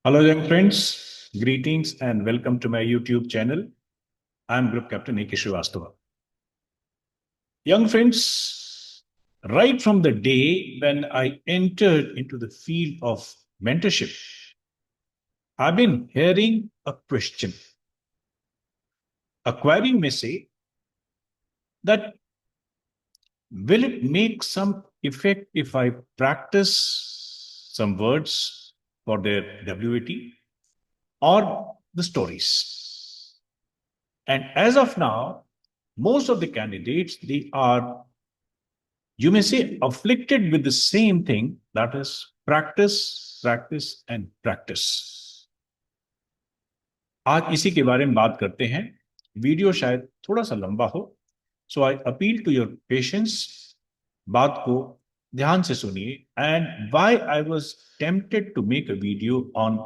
Hello, young friends. Greetings and welcome to my YouTube channel. I'm Group Captain Srivastava. Young friends, right from the day when I entered into the field of mentorship, I've been hearing a question. A query may say that will it make some effect if I practice some words for their WAT or the stories? And as of now, most of the candidates, they are, you may say, afflicted with the same thing, that is practice, practice and practice. आज इसी के बारे में बात करते हैं. Video शायद थोड़ा सा लंबा हो, so I appeal to your patience. बात को ध्यान से सुनिए. And why I was tempted to make a video on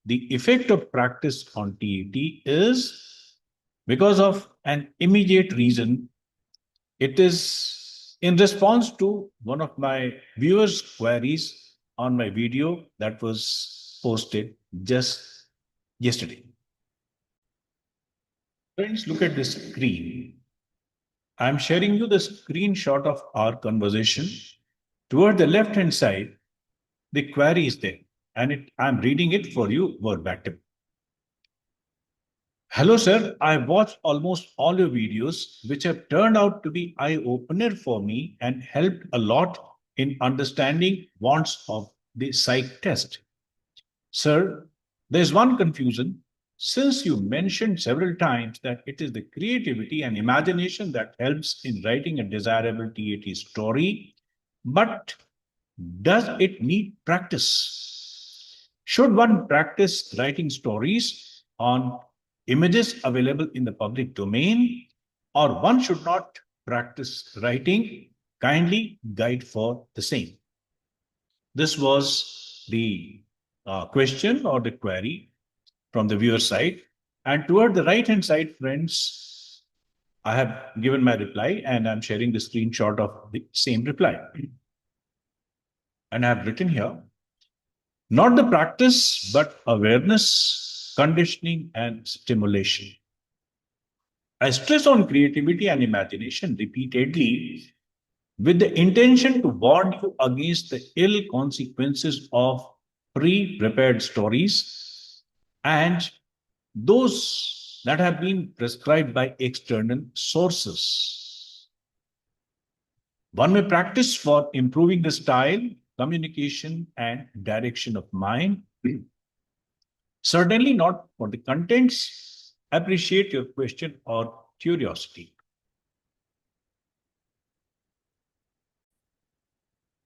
the effect of practice on TAT is because of an immediate reason. It is in response to one of my viewers' queries on my video that was posted just yesterday. Friends, look at this screen. I'm sharing you the screenshot of our conversation. Toward the left-hand side, the query is there, and I'm reading it for you verbatim. Hello, sir. I watched almost all your videos, which have turned out to be eye-opener for me and helped a lot in understanding wants of the psych test. Sir, there's one confusion. Since you mentioned several times that it is the creativity and imagination that helps in writing a desirable TAT story, but does it need practice? Should one practice writing stories on images available in the public domain, or one should not practice writing? Kindly guide for the same. This was the question or the query from the viewer side. And toward the right-hand side, friends, I have given my reply and I'm sharing the screenshot of the same reply. And I have written here, not the practice, but awareness, conditioning, and stimulation. I stress on creativity and imagination repeatedly with the intention to warn you against the ill consequences of pre-prepared stories and those that have been prescribed by external sources. One may practice for improving the style, communication, and direction of mind. Certainly not for the contents. Appreciate your question or curiosity.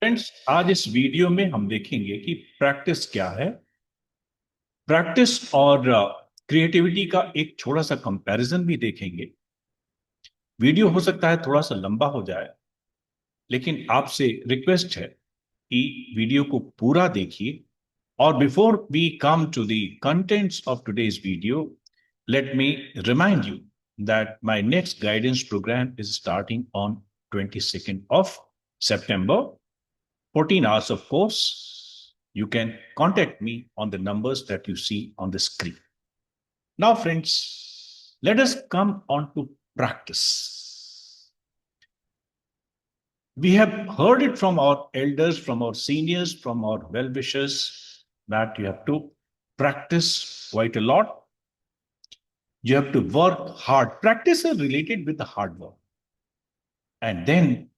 Friends, आज इस video में हम देखेंगे कि practice क्या है. Practice और creativity का एक छोटा सा कंपैरिजन भी देखेंगे. वीडियो हो सकता है थोड़ा सा लंबा हो जाए, लेकिन आपसे रिक्वेस्ट है कि वीडियो को पूरा देखिए. और before we come to the contents of today's video, let me remind you that my next guidance program is starting on 22nd of September. 14 hours of course. You can contact me on the numbers that you see on the screen. Now, friends, let us come on to practice. We have heard it from our elders, from our seniors, from our well-wishers that you have to practice quite a lot. You have to work hard. Practice is related with the hard work. And then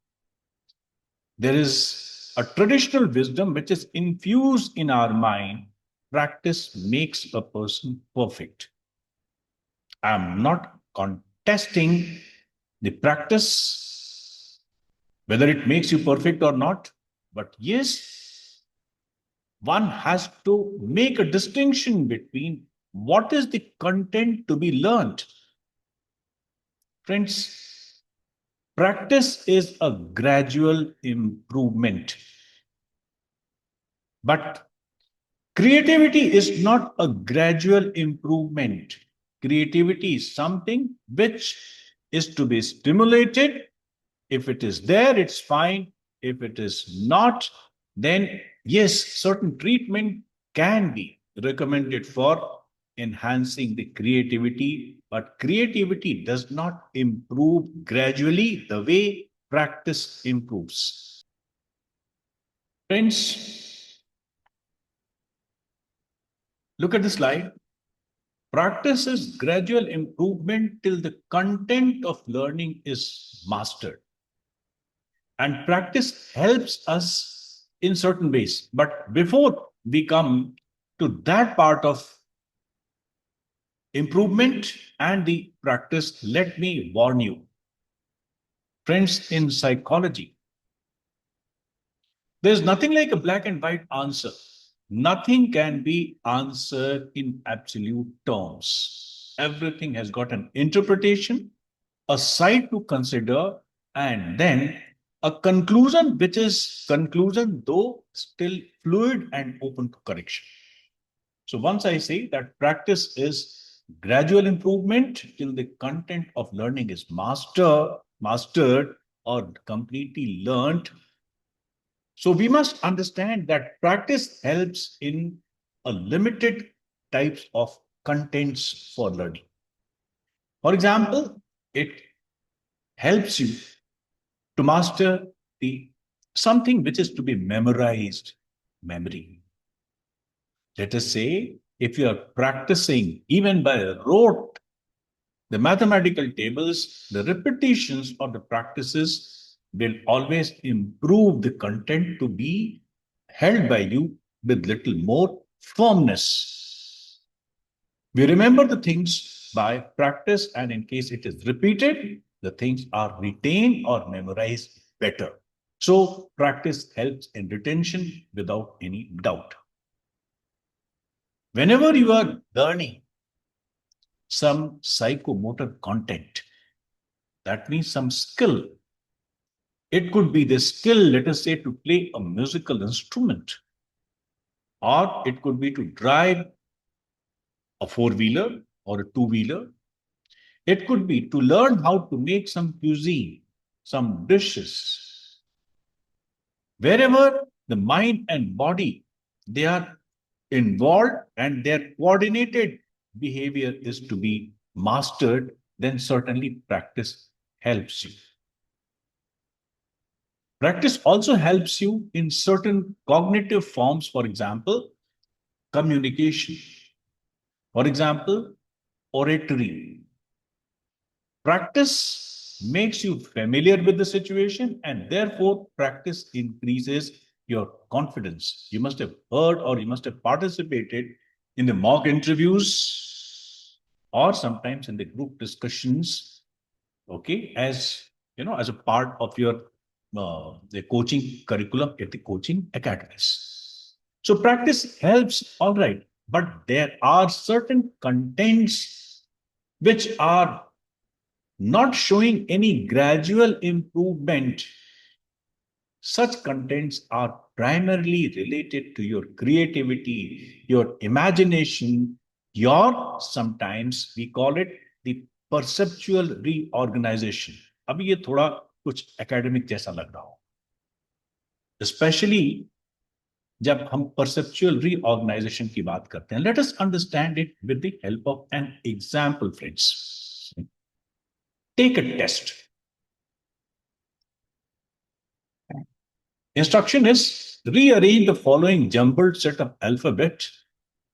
there is a traditional wisdom which is infused in our mind. Practice makes a person perfect. I'm not contesting the practice, whether it makes you perfect or not. But yes, one has to make a distinction between what is the content to be learned. Friends, practice is a gradual improvement. But creativity is not a gradual improvement. Creativity is something which is to be stimulated. If it is there, it's fine. If it is not, then yes, certain treatment can be recommended for enhancing the creativity, but creativity does not improve gradually the way practice improves. Friends, look at the slide. Practice is gradual improvement till the content of learning is mastered. And practice helps us in certain ways. But before we come to that part of improvement and the practice, let me warn you. Friends, in psychology, there's nothing like a black and white answer. Nothing can be answered in absolute terms. Everything has got an interpretation, a side to consider, and then a conclusion, which is conclusion, though still fluid and open to correction. So once I say that practice is gradual improvement till the content of learning is mastered or completely learned. So we must understand that practice helps in a limited types of contents for learning. For example, it helps you to master the something which is to be memorized, memory. Let us say, if you are practicing even by rote the mathematical tables, the repetitions or the practices will always improve the content to be held by you with little more firmness. We remember the things by practice, and in case it is repeated, the things are retained or memorized better. So practice helps in retention without any doubt. Whenever you are learning some psychomotor content, that means some skill. It could be the skill, let us say, to play a musical instrument, or it could be to drive a four-wheeler or a two-wheeler. It could be to learn how to make some cuisine, some dishes. Wherever the mind and body, they are involved and their coordinated behavior is to be mastered, then certainly practice helps you. Practice also helps you in certain cognitive forms, for example, communication, for example, oratory. Practice makes you familiar with the situation, and therefore practice increases your confidence. You must have heard or you must have participated in the mock interviews or sometimes in the group discussions, okay, as you know, as a part of your the coaching curriculum at the coaching academies. So practice helps, all right, but there are certain contents which are not showing any gradual improvement. Such contents are primarily related to your creativity, your imagination, your, sometimes we call it the perceptual reorganization. अभी ये थोड़ा कुछ academic जैसा लग रहा हो, specially जब हम परसेप्चुअल रीऑर्गेनाइजेशन की बात करते हैं. Let us understand it with the help of an example. Friends, take a test. Instruction is rearrange the following jumbled set of alphabet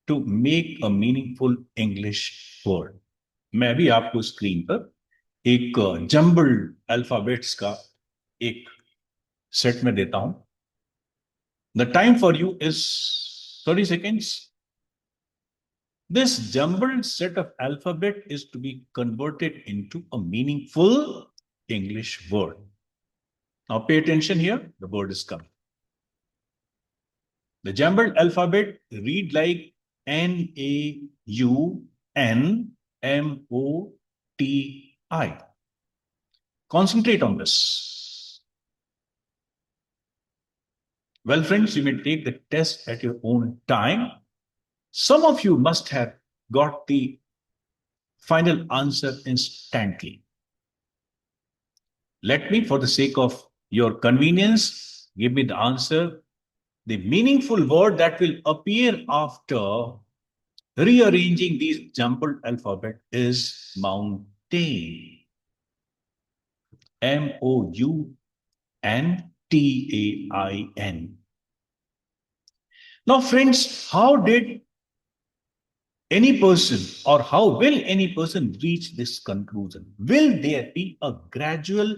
to make a meaningful English word. मैं भी आपको screen पर एक jumbled alphabets का एक set में देता हूं. The time for you is 30 seconds. This jumbled set of alphabet is to be converted into a meaningful English word. Now pay attention here, the word is coming. The jumbled alphabet read like Naunmoti. Concentrate on this. Well, friends, you may take the test at your own time. Some of you must have got the final answer instantly. Let me, for the sake of your convenience, give me the answer. The meaningful word that will appear after rearranging these jumbled alphabet is mountain. Mountain. Now, friends, how did any person or how will any person reach this conclusion? Will there be a gradual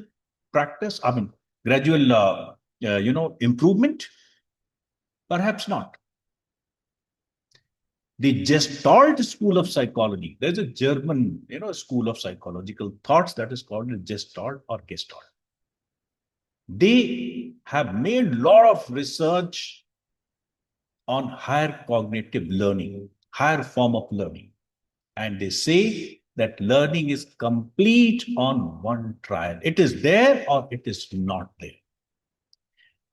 practice? I mean, gradual, improvement? Perhaps not. The Gestalt school of psychology. There's a German, school of psychological thoughts that is called the Gestalt or Gestalt. They have made a lot of research on higher cognitive learning, higher form of learning. And they say that learning is complete on one trial. It is there or it is not there.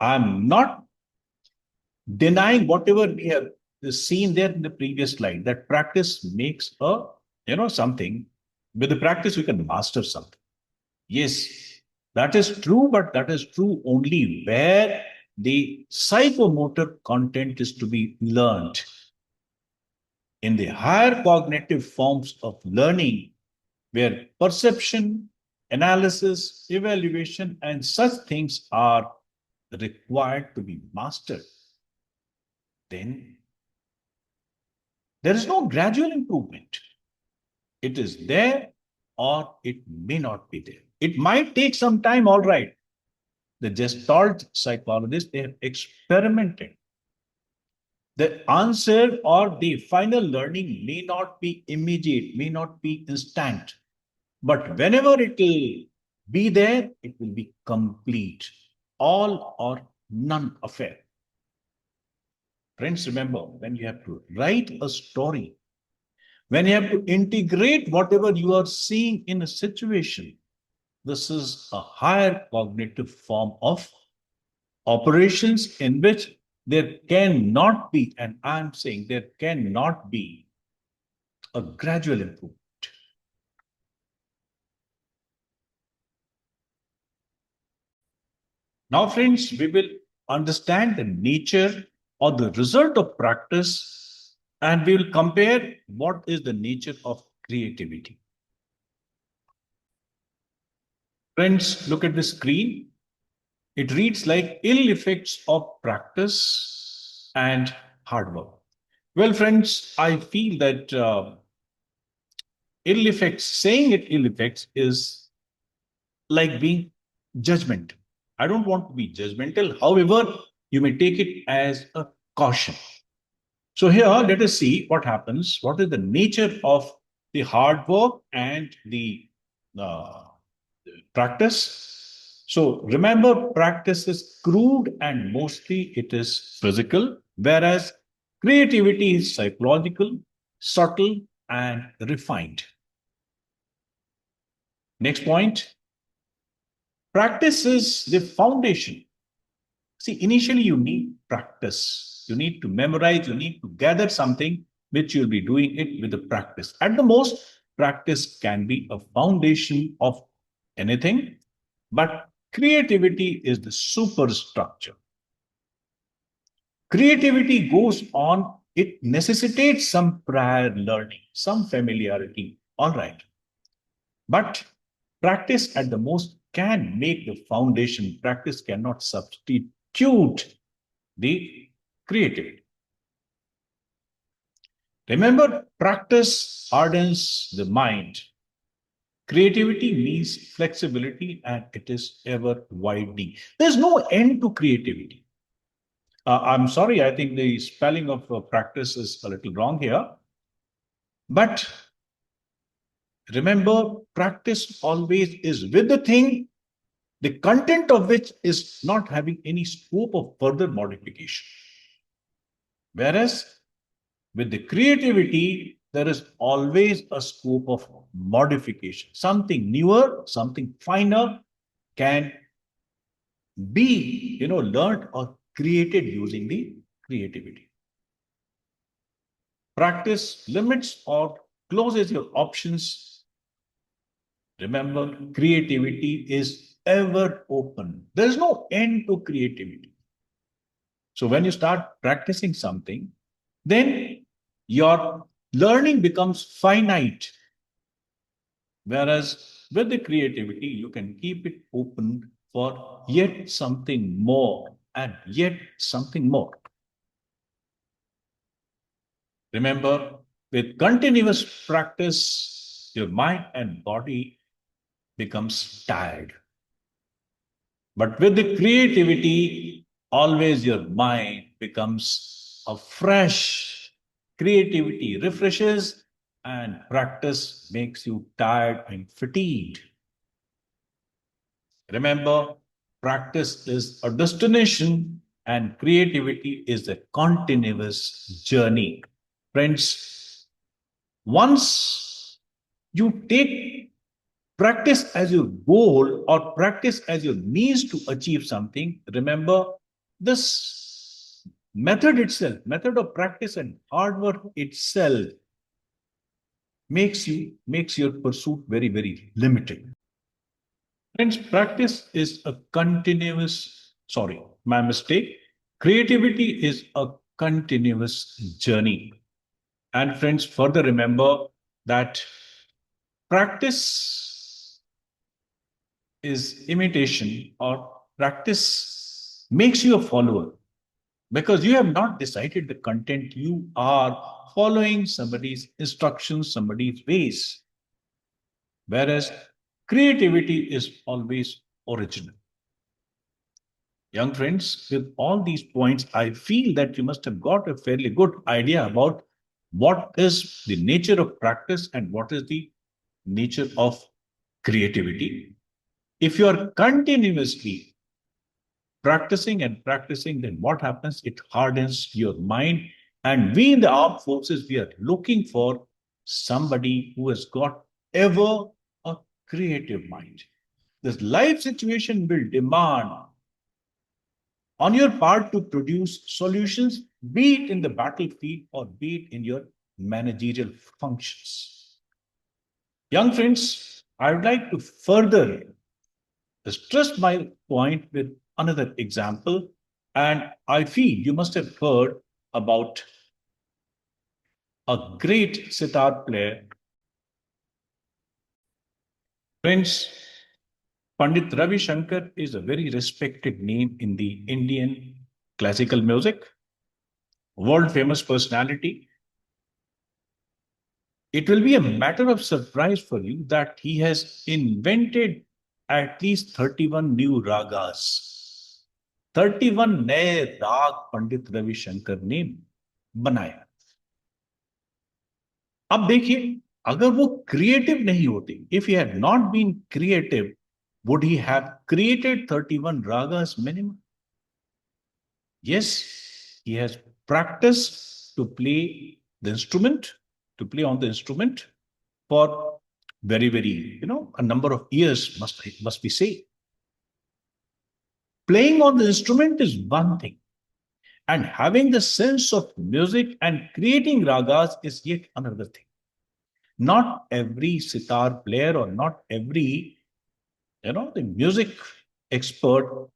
I'm not denying whatever we have seen there in the previous slide, that practice makes something. With the practice, we can master something. Yes, that is true, but that is true only where the psychomotor content is to be learned. In the higher cognitive forms of learning, where perception, analysis, evaluation, and such things are required to be mastered, then there is no gradual improvement. It is there or it may not be there. It might take some time, all right. The Gestalt psychologists, they have experimented. The answer or the final learning may not be immediate, may not be instant. But whenever it will be there, it will be complete. All or none affair. Friends, remember, when you have to write a story, when you have to integrate whatever you are seeing in a situation, this is a higher cognitive form of operations in which there cannot be, and I'm saying there cannot be, a gradual improvement. Now, friends, we will understand the nature or the result of practice, and we will compare what is the nature of creativity. Friends, look at the screen. It reads like ill effects of practice and hard work. Well, friends, I feel that ill effects, saying it ill effects is like being judgmental. I don't want to be judgmental. However, you may take it as a caution. So here, let us see what happens. What is the nature of the hard work and the practice? So remember, practice is crude and mostly it is physical, whereas creativity is psychological, subtle, and refined. Next point. Practice is the foundation. See, initially you need practice. You need to memorize, you need to gather something which you'll be doing it with the practice. At the most, practice can be a foundation of anything, but creativity is the superstructure. Creativity goes on, it necessitates some prior learning, some familiarity, all right. But practice at the most can make the foundation. Practice cannot substitute the creativity. Remember, practice hardens the mind. Creativity means flexibility and it is ever widening. There's no end to creativity. I'm sorry, I think the spelling of practice is a little wrong here. But remember, practice always is with the thing, the content of which is not having any scope of further modification. Whereas with the creativity, there is always a scope of modification. Something newer, something finer can be, learned or created using the creativity. Practice limits or closes your options. Remember, creativity is ever open. There is no end to creativity. So when you start practicing something, then your learning becomes finite. Whereas with the creativity, you can keep it open for yet something more and yet something more. Remember, with continuous practice, your mind and body becomes tired. But with the creativity, always your mind becomes a fresh. Creativity refreshes and practice makes you tired and fatigued. Remember, practice is a destination and creativity is a continuous journey. Friends, once you take practice as your goal or practice as your means to achieve something, remember this method of practice and hard work itself makes your pursuit very, very limited. Friends, practice is a continuous, sorry, my mistake. Creativity is a continuous journey. And friends, further remember that practice is imitation or practice makes you a follower because you have not decided the content, you are following somebody's instructions, somebody's ways. Whereas creativity is always original. Young friends, with all these points, I feel that you must have got a fairly good idea about what is the nature of practice and what is the nature of creativity. If you are continuously practicing and practicing, then what happens? It hardens your mind. And we in the armed forces, we are looking for somebody who has got ever a creative mind. This life situation will demand on your part to produce solutions, be it in the battlefield or be it in your managerial functions. Young friends, I would like to further stress my point with another example. And I feel you must have heard about a great sitar player. Friends, Pandit Ravi Shankar is a very respected name in the Indian classical music, world famous personality. It will be a matter of surprise for you that he has invented at least 31 new ragas. 31 नए राग पंडित रविशंकर ने बनाया. अब देखिए, अगर वो creative नहीं होते, if he had not been creative, would he have created 31 ragas minimum? Yes, he has practiced to play the instrument, to play on the instrument for very, very, a number of years, must we say. Playing on the instrument is one thing, and having the sense of music and creating ragas is yet another thing. Not every sitar player or not every, the music expert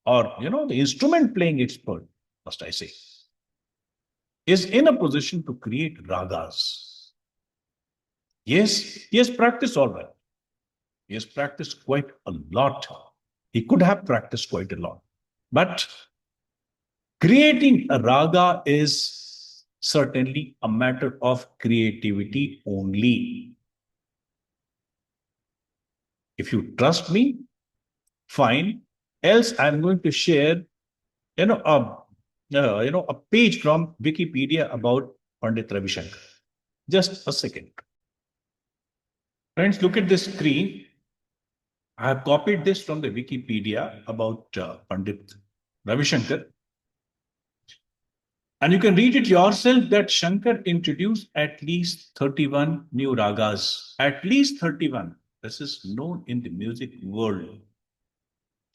or, the instrument playing expert, must I say, is in a position to create ragas. Yes, he has practiced all right. He has practiced quite a lot. He could have practiced quite a lot. But creating a raga is certainly a matter of creativity only. If you trust me, fine. Else, I'm going to share, a page from Wikipedia about Pandit Ravi Shankar. Just a second. Friends, look at this screen. I have copied this from the Wikipedia about Pandit Ravi Shankar. And you can read it yourself that Shankar introduced at least 31 new ragas. At least 31. This is known in the music world.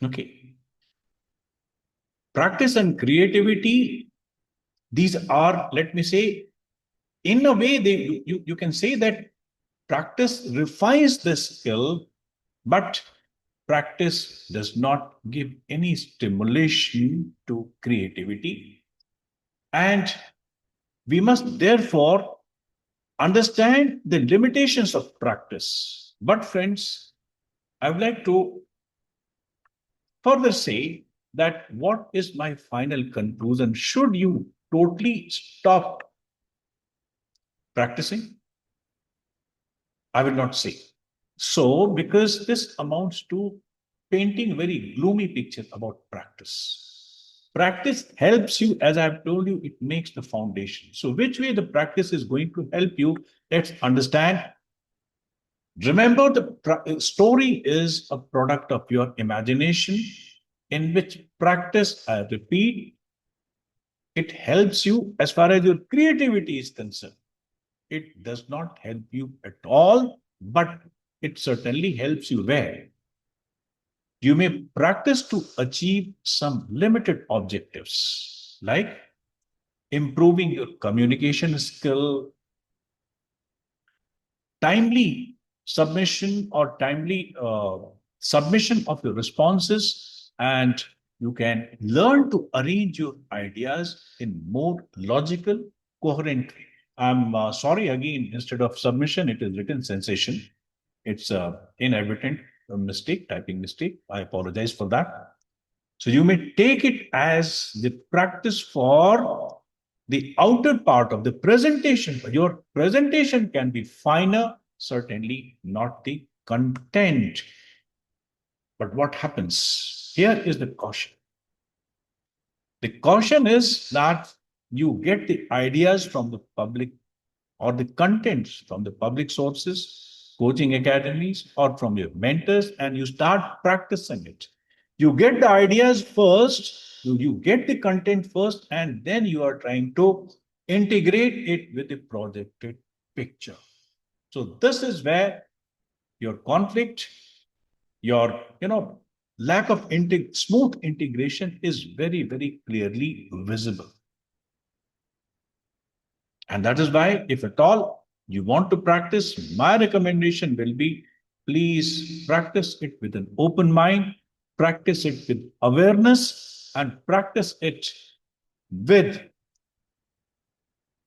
Okay. Practice and creativity, these are, let me say, in a way, you can say that practice refines the skill, but practice does not give any stimulation to creativity. And we must therefore understand the limitations of practice. But friends, I would like to further say that what is my final conclusion? Should you totally stop practicing? I will not say. So, because this amounts to painting a very gloomy picture about practice. Practice helps you, as I've told you, it makes the foundation. So, which way the practice is going to help you? Let's understand. Remember, the story is a product of your imagination, in which practice, I repeat, it helps you as far as your creativity is concerned. It does not help you at all, but it certainly helps you where you may practice to achieve some limited objectives, like improving your communication skill, timely submission or timely submission of your responses, and you can learn to arrange your ideas in more logical, coherent way. I'm sorry again, instead of submission, it is written sensation. It's a inadvertent mistake, typing mistake. I apologize for that. So you may take it as the practice for the outer part of the presentation. Your presentation can be finer, certainly not the content. But what happens? Here is the caution. The caution is that you get the ideas from the public or the contents from the public sources, coaching academies, or from your mentors, and you start practicing it. You get the ideas first, you get the content first, and then you are trying to integrate it with the projected picture. So this is where your conflict, your lack of smooth integration is very, very clearly visible. And that is why, if at all you want to practice, my recommendation will be please practice it with an open mind, practice it with awareness, and practice it with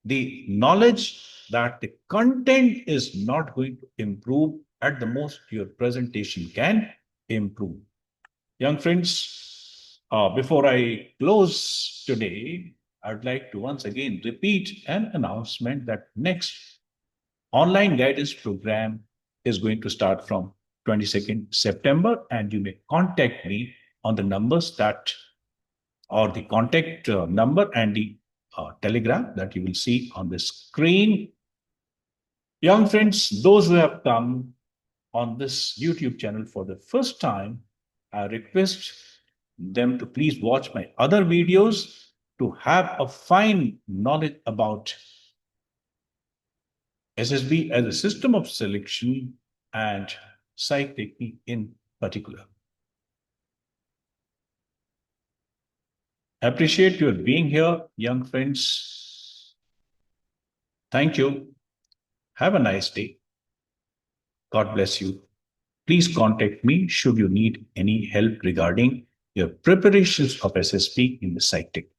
the knowledge that the content is not going to improve. At the most, your presentation can improve. Young friends, before I close today, I'd like to once again repeat an announcement that next online guidance program is going to start from 22nd September, and you may contact me on the numbers that, or the contact number and the telegram that you will see on the screen. Young friends, those who have come on this YouTube channel for the first time, I request them to please watch my other videos to have a fine knowledge about SSB as a system of selection and psych technique in particular. Appreciate your being here, young friends. Thank you. Have a nice day. God bless you. Please contact me should you need any help regarding your preparations of SSP in the psych technique.